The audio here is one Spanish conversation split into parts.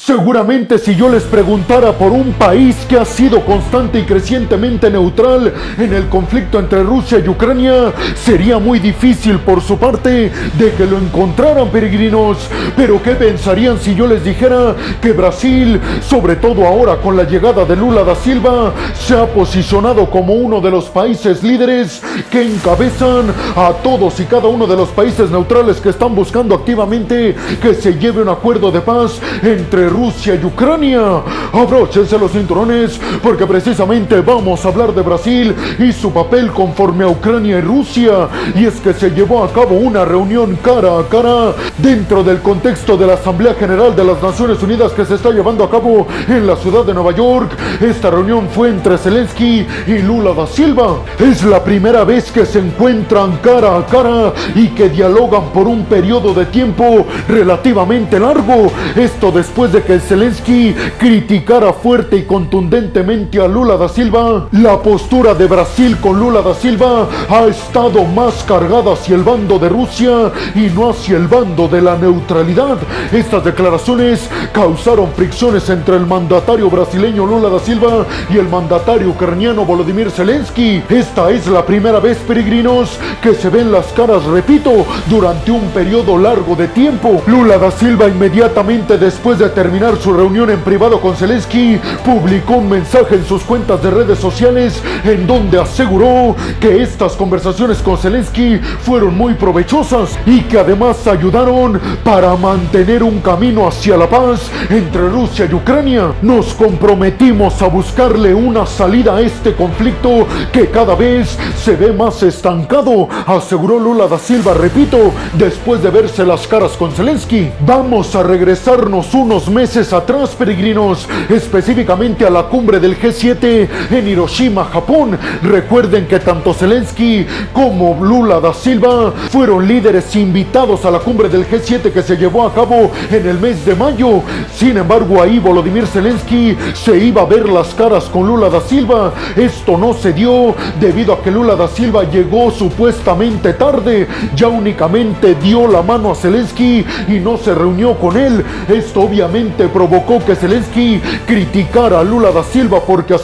Seguramente si yo les preguntara por un país que ha sido constante y crecientemente neutral en el conflicto entre Rusia y Ucrania, sería muy difícil por su parte de que lo encontraran, peregrinos. Pero ¿qué pensarían si yo les dijera que Brasil, sobre todo ahora con la llegada de Lula da Silva, se ha posicionado como uno de los países líderes que encabezan a todos y cada uno de los países neutrales que están buscando activamente que se lleve un acuerdo de paz entre Rusia y Ucrania? Abróchense los cinturones porque precisamente vamos a hablar de Brasil y su papel conforme a Ucrania y Rusia. Y es que se llevó a cabo una reunión cara a cara dentro del contexto de la Asamblea General de las Naciones Unidas que se está llevando a cabo en la ciudad de Nueva York. Esta reunión fue entre Zelensky y Lula da Silva. Es la primera vez que se encuentran cara a cara y que dialogan por un periodo de tiempo relativamente largo. Esto después de que Zelensky criticara fuerte y contundentemente a Lula da Silva. La postura de Brasil con Lula da Silva ha estado más cargada hacia el bando de Rusia y no hacia el bando de la neutralidad. Estas declaraciones causaron fricciones entre el mandatario brasileño Lula da Silva y el mandatario ucraniano Volodymyr Zelensky. Esta es la primera vez, peregrinos, que se ven las caras, repito, durante un periodo largo de tiempo. Lula da Silva, inmediatamente después de terminar su reunión en privado con Zelensky, publicó un mensaje en sus cuentas de redes sociales en donde aseguró que estas conversaciones con Zelensky fueron muy provechosas y que además ayudaron para mantener un camino hacia la paz entre Rusia y Ucrania. Nos comprometimos a buscarle una salida a este conflicto que cada vez se ve más estancado, aseguró Lula da Silva, repito, después de verse las caras con Zelensky. Vamos a regresarnos unos meses atrás, peregrinos, específicamente a la cumbre del G7 en Hiroshima, Japón. Recuerden que tanto Zelensky como Lula da Silva fueron líderes invitados a la cumbre del G7 que se llevó a cabo en el mes de mayo. Sin embargo, ahí Volodymyr Zelensky se iba a ver las caras con Lula da Silva. Esto no se dio debido a que Lula da Silva llegó supuestamente tarde. Ya únicamente dio la mano a Zelensky y no se reunió con él. Esto obviamente provocó que Zelensky criticara a Lula da Silva porque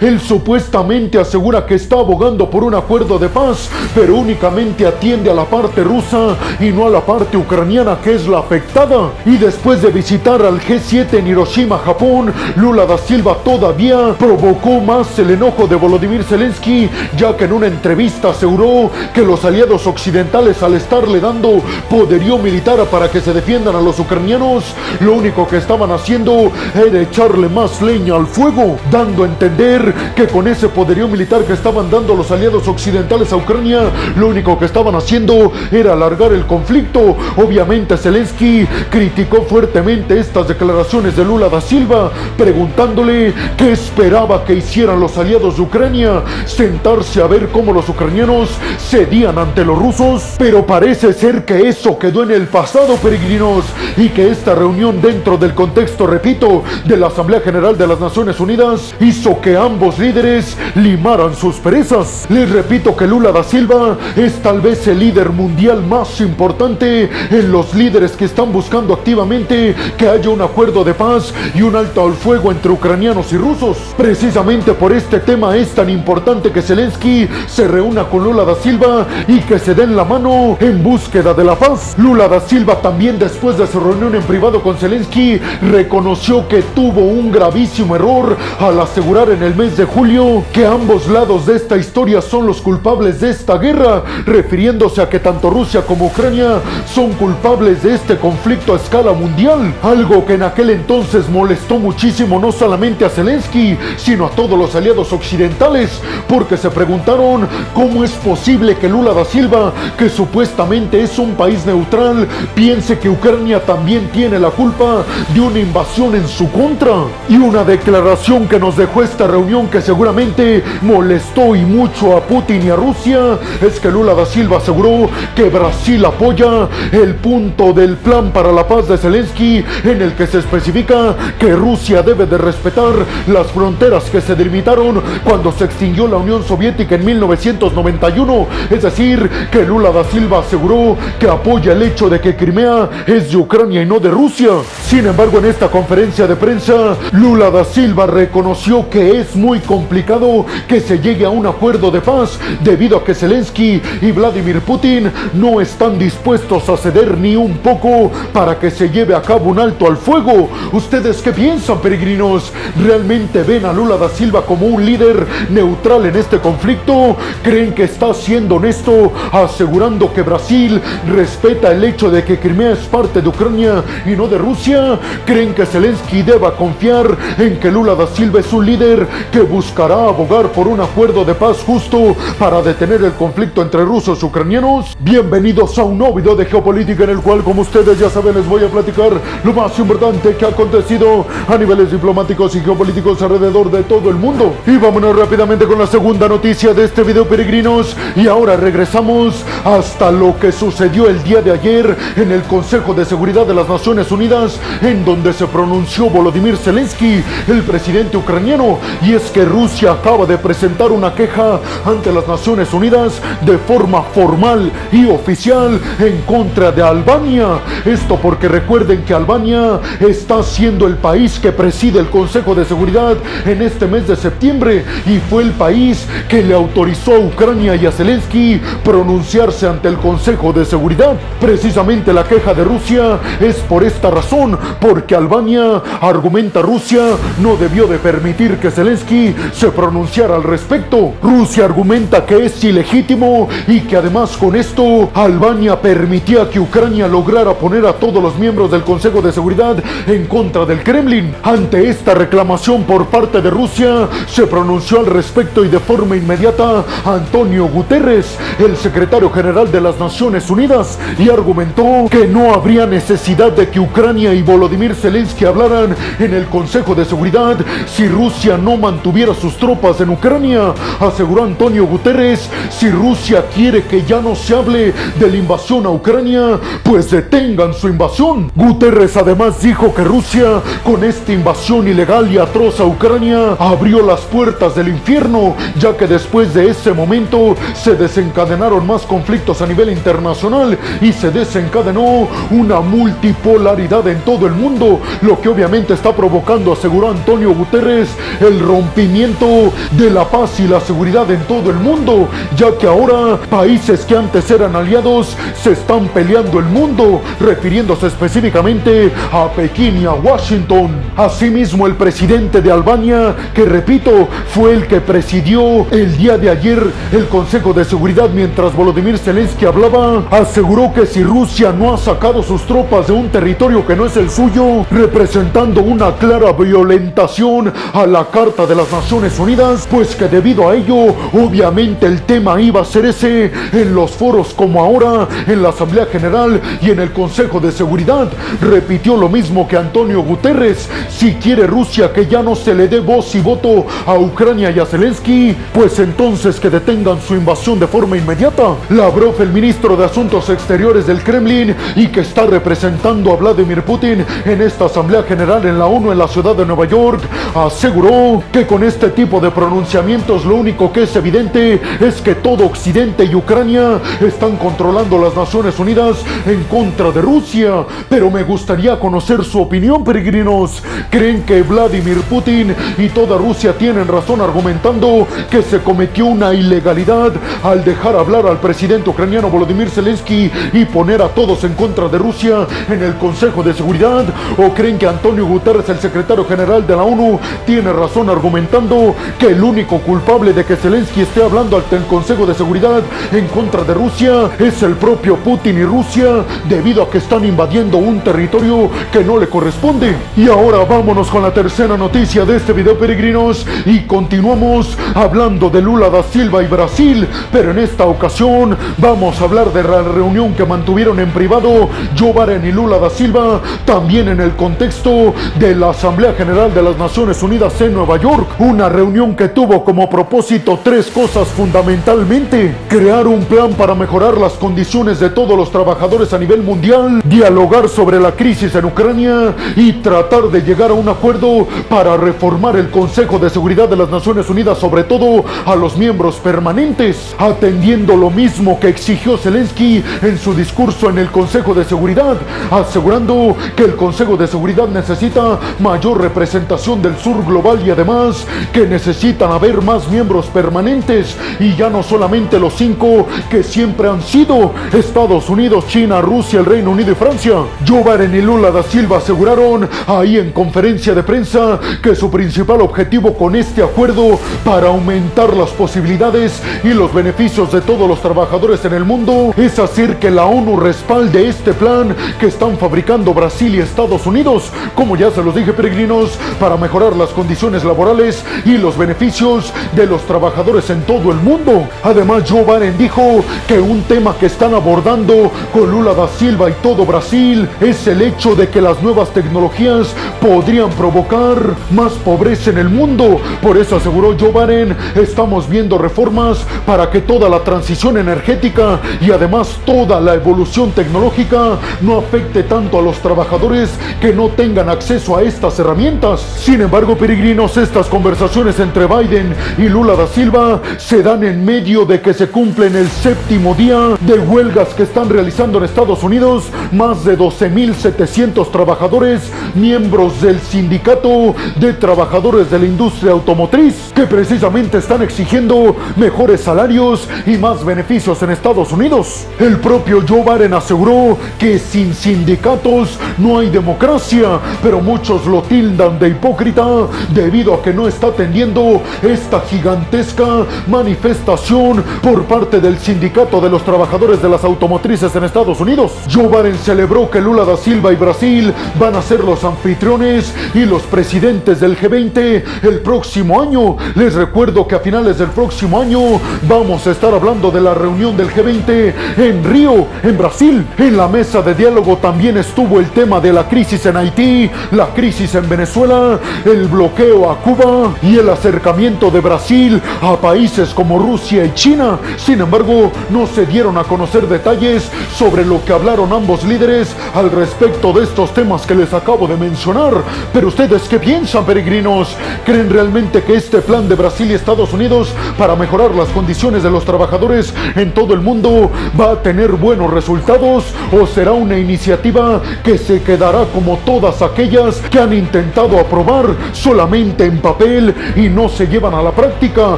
él supuestamente asegura que está abogando por un acuerdo de paz, pero únicamente atiende a la parte rusa y no a la parte ucraniana, que es la afectada. Y después de visitar al G7 en Hiroshima, Japón, Lula da Silva todavía provocó más el enojo de Volodymyr Zelensky, ya que en una entrevista aseguró que los aliados occidentales, al estarle dando poderío militar para que se defiendan a los ucranianos, lo único que estaban haciendo era echarle más leña al fuego, dando a entender que con ese poderío militar que estaban dando los aliados occidentales a Ucrania, lo único que estaban haciendo era alargar el conflicto. Obviamente Zelensky criticó fuertemente estas declaraciones de Lula da Silva, preguntándole qué esperaba que hicieran los aliados de Ucrania, sentarse a ver cómo los ucranianos cedían ante los rusos. Pero parece ser que eso quedó en el pasado, peregrinos, y que esta reunión dentro del contexto, repito, de la Asamblea General de las Naciones Unidas hizo que ambos líderes limaran sus perezas. Les repito que Lula da Silva es tal vez el líder mundial más importante en los líderes que están buscando activamente que haya un acuerdo de paz y un alto al fuego entre ucranianos y rusos. Precisamente por este tema es tan importante que Zelensky se reúna con Lula da Silva y que se den la mano en búsqueda de la paz. Lula da Silva también, después de su reunión en privado con Zelensky, reconoció que tuvo un gravísimo error al asegurar en el mes de julio que ambos lados de esta historia son los culpables de esta guerra, refiriéndose a que tanto Rusia como Ucrania son culpables de este conflicto a escala mundial, algo que en aquel entonces molestó muchísimo no solamente a Zelensky, sino a todos los aliados occidentales, porque se preguntaron cómo es posible que Lula da Silva, que supuestamente es un país neutral, piense que Ucrania también tiene la culpa de una invasión en su contra. Y una declaración que nos dejó esta reunión que seguramente molestó y mucho a Putin y a Rusia es que Lula da Silva aseguró que Brasil apoya el punto del plan para la paz de Zelensky, en el que se especifica que Rusia debe de respetar las fronteras que se delimitaron cuando se extinguió la Unión Soviética en 1991. Es decir, que Lula da Silva aseguró que apoya el hecho de que Crimea es de Ucrania y no de Rusia. Sin embargo, en esta conferencia de prensa, Lula da Silva reconoció que es muy complicado que se llegue a un acuerdo de paz debido a que Zelensky y Vladimir Putin no están dispuestos a ceder ni un poco para que se lleve a cabo un alto al fuego. ¿Ustedes qué piensan, peregrinos? ¿Realmente ven a Lula da Silva como un líder neutral en este conflicto? ¿Creen que está siendo honesto asegurando que Brasil respeta el hecho de que Crimea es parte de Ucrania y no de Rusia? ¿Creen que Zelensky deba confiar en que Lula da Silva es un líder que buscará abogar por un acuerdo de paz justo para detener el conflicto entre rusos y ucranianos? Bienvenidos a un nuevo video de geopolítica en el cual, como ustedes ya saben, les voy a platicar lo más importante que ha acontecido a niveles diplomáticos y geopolíticos alrededor de todo el mundo. Y vámonos rápidamente con la segunda noticia de este video, peregrinos. Y ahora regresamos hasta lo que sucedió el día de ayer en el Consejo de Seguridad de las Naciones Unidas, en donde se pronunció Volodymyr Zelensky, el presidente ucraniano. Y es que Rusia acaba de presentar una queja ante las Naciones Unidas de forma formal y oficial en contra de Albania. Esto porque recuerden que Albania está siendo el país que preside el Consejo de Seguridad en este mes de septiembre, y fue el país que le autorizó a Ucrania y a Zelensky pronunciarse ante el Consejo de Seguridad. Precisamente la queja de Rusia es por esta razón, porque Albania, argumenta Rusia, no debió de permitir que Zelensky se pronunciara al respecto. Rusia argumenta que es ilegítimo y que además con esto Albania permitía que Ucrania lograra poner a todos los miembros del Consejo de Seguridad en contra del Kremlin. Ante esta reclamación por parte de Rusia, se pronunció al respecto y de forma inmediata Antonio Guterres, el secretario general de las Naciones Unidas, y argumentó que no habría necesidad de que Ucrania y Volodymyr Zelensky hablaran en el Consejo de Seguridad si Rusia no mantuviera sus tropas en Ucrania. Aseguró Antonio Guterres: si Rusia quiere que ya no se hable de la invasión a Ucrania, pues detengan su invasión. Guterres además dijo que Rusia, con esta invasión ilegal y atroz a Ucrania, abrió las puertas del infierno, ya que después de ese momento se desencadenaron más conflictos a nivel internacional y se desencadenó una multipolaridad en todo el mundo, lo que obviamente está provocando, aseguró Antonio Guterres, el rompimiento de la paz y la seguridad en todo el mundo, ya que ahora países que antes eran aliados se están peleando el mundo, refiriéndose específicamente a Pekín y a Washington. Asimismo, el presidente de Albania, que repito, fue el que presidió el día de ayer el Consejo de Seguridad mientras Volodymyr Zelensky hablaba, aseguró que si Rusia no ha sacado sus tropas de un territorio que no es el suyo, representando una clara violentación a la Carta de las Naciones Unidas, pues que debido a ello, obviamente el tema iba a ser ese en los foros como ahora, en la Asamblea General y en el Consejo de Seguridad. Repitió lo mismo que Antonio Guterres: si quiere Rusia que ya no se le dé voz y voto a Ucrania y a Zelensky, pues entonces que detengan su invasión de forma inmediata. Lavrov, el ministro de Asuntos Exteriores del Kremlin y que está representando a Vladimir Putin en esta Asamblea General en la ONU en la ciudad de Nueva York, aseguró que con este tipo de pronunciamientos lo único que es evidente es que todo Occidente y Ucrania están controlando las Naciones Unidas en contra de Rusia. Pero me gustaría conocer su opinión, peregrinos. ¿Creen que Vladimir Putin y toda Rusia tienen razón argumentando que se cometió una ilegalidad al dejar hablar al presidente ucraniano Volodymyr Zelensky y poner a todos en contra de Rusia en el Consejo de Seguridad? ¿O creen que Antonio Guterres, el secretario general de la ONU, tiene razón argumentando que el único culpable de que Zelensky esté hablando ante el Consejo de Seguridad en contra de Rusia es el propio Putin y Rusia, debido a que están invadiendo un territorio que no le corresponde? Y ahora vámonos con la tercera noticia de este video, peregrinos, y continuamos hablando de Lula da Silva y Brasil, pero en esta ocasión vamos a hablar de la reunión que mantuvieron en privado Joe Biden y Lula da Silva, también en el contexto de la Asamblea General de las Naciones Unidas en Nueva York. Una reunión que tuvo como propósito tres cosas fundamentalmente: crear un plan para mejorar las condiciones de todos los trabajadores a nivel mundial, dialogar sobre la crisis en Ucrania y tratar de llegar a un acuerdo para reformar el Consejo de Seguridad de las Naciones Unidas, sobre todo a los miembros permanentes, atendiendo lo mismo que exigió Zelensky en su discurso en el Consejo de Seguridad, asegurando que el Consejo de Seguridad necesita mayor representación del sur global y además que necesitan haber más miembros permanentes y ya no solamente los 5 que siempre han sido Estados Unidos, China, Rusia, el Reino Unido y Francia. Joe Biden y Lula da Silva aseguraron ahí en conferencia de prensa que su principal objetivo con este acuerdo para aumentar las posibilidades y los beneficios de todos los trabajadores en el mundo es hacer que la ONU respalde este plan que están fabricando Brasil y Estados Unidos, como ya se los dije, peregrinos, para mejorar las condiciones laborales y los beneficios de los trabajadores en todo el mundo. Además, Joe Biden dijo que un tema que están abordando con Lula da Silva y todo Brasil es el hecho de que las nuevas tecnologías podrían provocar más pobreza en el mundo. Por eso aseguró Joe Biden, estamos viendo reformas para que toda la transición energética y además toda la evolución tecnológica no afecte tanto a los trabajadores que no tengan acceso a estas herramientas. Sin embargo, peregrinos, estas conversaciones entre Biden y Lula da Silva se dan en medio de que se cumplen el 7º día de huelgas que están realizando en Estados Unidos más de 12.700 trabajadores, miembros del sindicato de trabajadores de la industria automotriz, que precisamente están exigiendo mejores salarios y más beneficios en Estados Unidos. El propio Joe Biden aseguró que sin sindicatos no hay democracia, pero muchos lo tildan de hipócrita debido a que no está atendiendo esta gigantesca manifestación por parte del sindicato de los trabajadores de las automotrices en Estados Unidos. Joe Biden celebró que Lula da Silva y Brasil van a ser los anfitriones y los presidentes del G20 el próximo año. Les recuerdo que a finales del próximo año vamos a estar hablando de la reunión del G20 en Río, en Brasil. En la mesa de diálogo también estuvo el tema de la crisis en Haití, la crisis en Venezuela, el bloqueo a Cuba y el acercamiento de Brasil a países como Rusia y China. Sin embargo, no se dieron a conocer detalles sobre lo que hablaron ambos líderes al respecto de estos temas que les acabo de mencionar. Pero ustedes, ¿qué piensan, peregrinos? ¿Creen realmente que este plan de Brasil y Estados Unidos para mejorar las condiciones de los trabajadores en todo el mundo va a tener buenos resultados o será una iniciativa que se quedará como todas aquellas que han intentado aprobar solamente en papel y no se llevan a la práctica?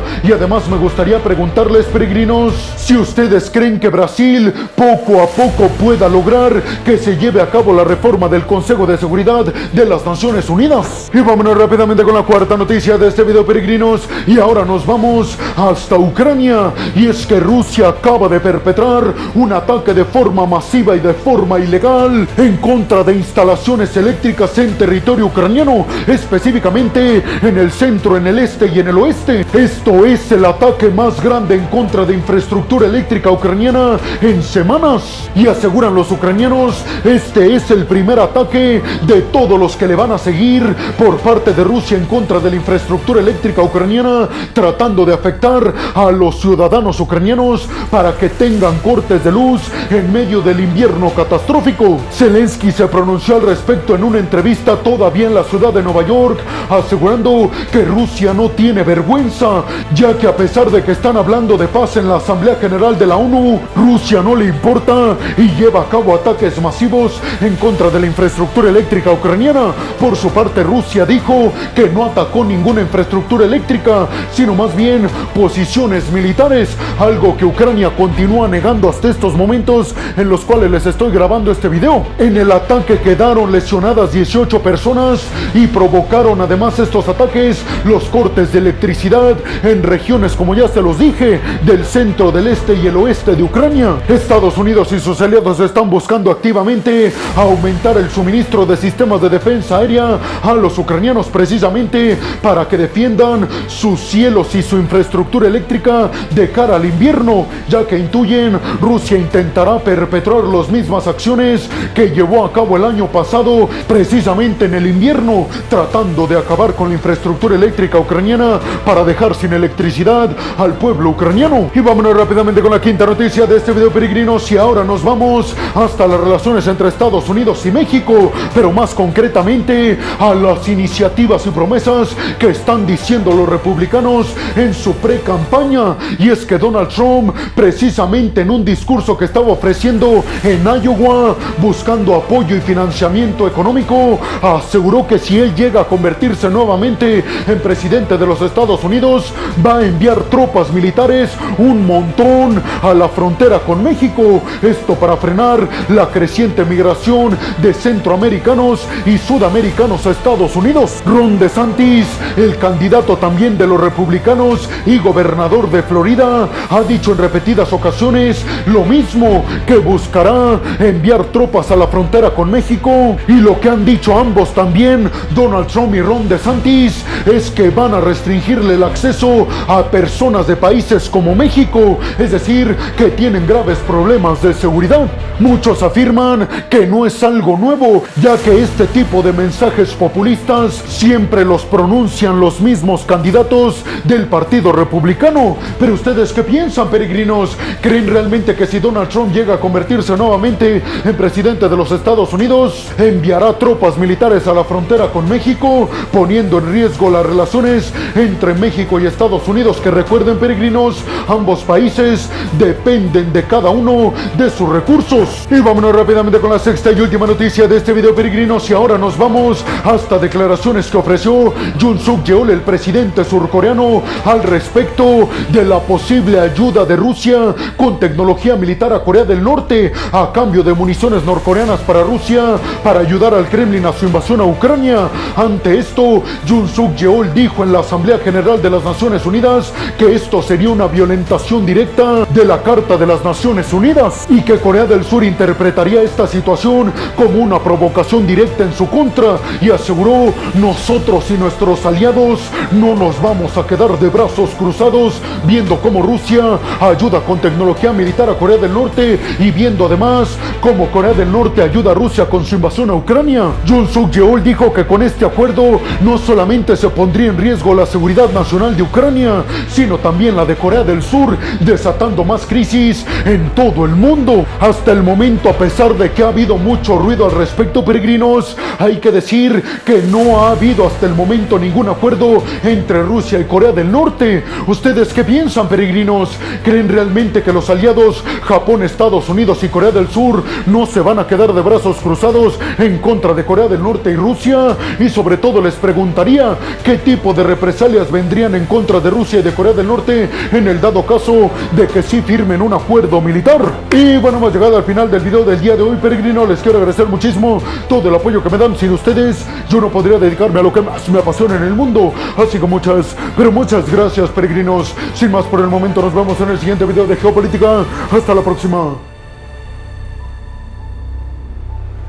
Y además me gustaría preguntarles, peregrinos, si ustedes creen que Brasil poco a poco pueda lograr que se lleve a cabo la reforma del Consejo de Seguridad de las Naciones Unidas. Y vámonos rápidamente con la cuarta noticia de este video, peregrinos, y ahora nos vamos hasta Ucrania, y es que Rusia acaba de perpetrar un ataque de forma masiva y de forma ilegal en contra de instalaciones eléctricas en territorio ucraniano, específicamente en el centro, en el este y en el oeste. Esto es el ataque más grande en contra de infraestructura eléctrica ucraniana en semanas, y aseguran los ucranianos, este es el primer ataque de todos los que le van a seguir por parte de Rusia en contra de la infraestructura eléctrica ucraniana, tratando de afectar a los ciudadanos ucranianos para que tengan cortes de luz en medio del invierno catastrófico. Zelensky se pronunció al respecto en una entrevista todavía en la ciudad de Nueva York, asegurando que Rusia no tiene vergüenza, ya que a pesar de que están hablando de paz en la Asamblea General de la ONU, Rusia no le importa y lleva a cabo ataques masivos en contra de la infraestructura eléctrica ucraniana. Por su parte, Rusia dijo que no atacó ninguna infraestructura eléctrica, sino más bien posiciones militares, algo que Ucrania continúa negando hasta estos momentos en los cuales les estoy grabando este video. En el ataque quedaron lesionadas 18 personas y provocaron además estos ataques los cortes de electricidad en regiones, como ya se los dije, del centro, del este y el oeste de Ucrania. Estados Unidos y sus aliados están buscando activamente aumentar el suministro de sistemas de defensa aérea a los ucranianos, precisamente para que defiendan sus cielos y su infraestructura eléctrica de cara al invierno, ya que intuyen Rusia intentará perpetrar las mismas acciones que llevó a cabo el año pasado, precisamente en el invierno, tratando de acabar con la infraestructura eléctrica ucraniana para dejar sin electricidad al pueblo ucraniano. Y vámonos rápidamente con la quinta noticia de este video, peregrinos, y ahora nos vamos hasta las relaciones entre Estados Unidos y México, pero más concretamente a las iniciativas y promesas que están diciendo los republicanos en su pre-campaña. Y es que Donald Trump, precisamente en un discurso que estaba ofreciendo en Iowa, buscando apoyo y financiamiento financiamiento económico, aseguró que si él llega a convertirse nuevamente en presidente de los Estados Unidos, va a enviar tropas militares, un montón, a la frontera con México. Esto para frenar la creciente migración de centroamericanos y sudamericanos a Estados Unidos. Ron DeSantis, el candidato también de los republicanos y gobernador de Florida, ha dicho en repetidas ocasiones lo mismo, que buscará enviar tropas a la frontera con México. Y lo que han dicho ambos también, Donald Trump y Ron DeSantis, es que van a restringirle el acceso a personas de países como México, es decir, que tienen graves problemas de seguridad. Muchos afirman que no es algo nuevo, ya que este tipo de mensajes populistas siempre los pronuncian los mismos candidatos del Partido Republicano. Pero ustedes, ¿qué piensan, peregrinos? ¿Creen realmente que si Donald Trump llega a convertirse nuevamente en presidente de los Estados Unidos, enviará tropas militares a la frontera con México, poniendo en riesgo las relaciones entre México y Estados Unidos, que recuerden, peregrinos, ambos países dependen de cada uno de sus recursos? Y vámonos rápidamente con la sexta y última noticia de este video, peregrinos, y ahora nos vamos hasta declaraciones que ofreció Yoon Suk Yeol, el presidente surcoreano, al respecto de la posible ayuda de Rusia con tecnología militar a Corea del Norte a cambio de municiones norcoreanas para Rusia, para ayudar al Kremlin a su invasión a Ucrania. Ante esto, Yoon Suk Yeol dijo en la Asamblea General de las Naciones Unidas que esto sería una violentación directa de la Carta de las Naciones Unidas y que Corea del Sur interpretaría esta situación como una provocación directa en su contra, y aseguró: nosotros y nuestros aliados no nos vamos a quedar de brazos cruzados viendo cómo Rusia ayuda con tecnología militar a Corea del Norte y viendo además cómo Corea del Norte ayuda a Rusia con su invasión a Ucrania. Yoon Suk Yeol dijo que con este acuerdo no solamente se pondría en riesgo la seguridad nacional de Ucrania, sino también la de Corea del Sur, desatando más crisis en todo el mundo. Hasta el momento, a pesar de que ha habido mucho ruido al respecto, peregrinos, hay que decir que no ha habido hasta el momento ningún acuerdo entre Rusia y Corea del Norte. ¿Ustedes qué piensan, peregrinos? ¿Creen realmente que los aliados Japón, Estados Unidos y Corea del Sur no se van a quedar de brazos cruzados en contra de Corea del Norte y Rusia? Y sobre todo les preguntaría qué tipo de represalias vendrían en contra de Rusia y de Corea del Norte en el dado caso de que sí firmen un acuerdo militar. Y bueno, hemos llegado al final del video del día de hoy, peregrinos. Les quiero agradecer muchísimo todo el apoyo que me dan. Sin ustedes yo no podría dedicarme a lo que más me apasiona en el mundo. Así que muchas, pero muchas gracias, peregrinos. Sin más por el momento, nos vemos en el siguiente video de Geopolítica. Hasta la próxima.